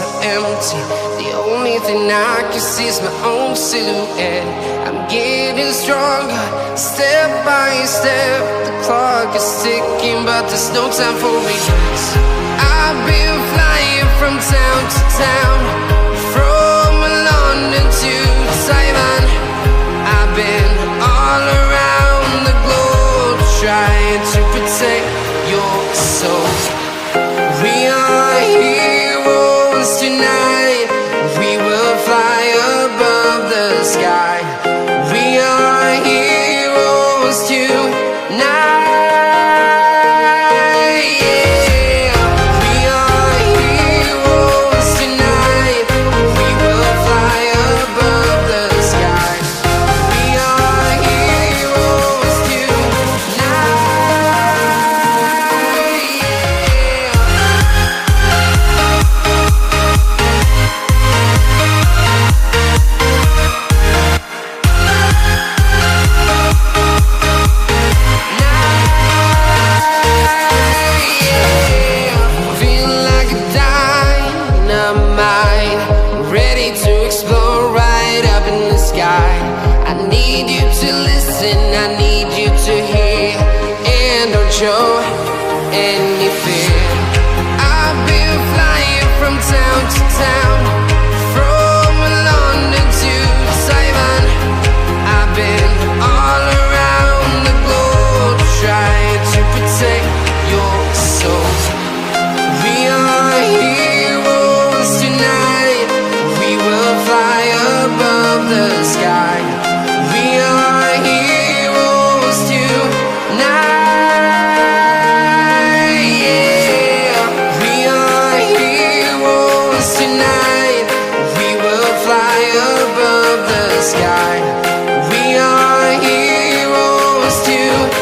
so empty. The only thing I can see is my own silhouette. I'm getting stronger, step by step. The clock is ticking, but there's no time for me. I've been flying from town to town, from London to Taiwan. I've been all around the globe, trying to protect your soul. We are heroes tonight. We will fly above the sky. We are heroes tonight. Yeah. We are heroes tonight. We will fly above the sky. We are heroes tonight. Feeling like a dynamite, ready to explode right up in the sky. I need you to listen, I need you to hear, and don't show any fear. I've been flying from town to town, from London to Taiwan. I've been all around the globe, trying to protect your soul. We are heroes tonight. We will fly above the sky. We are heroes tonight. Yeah. We are heroes tonight. We will fly above the sky. We are heroes tonight.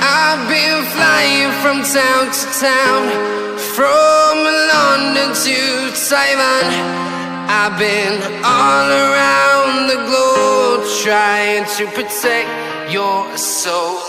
I've been flying from town to town, from London to Taiwan. I've been all around the globe, trying to protect your soul.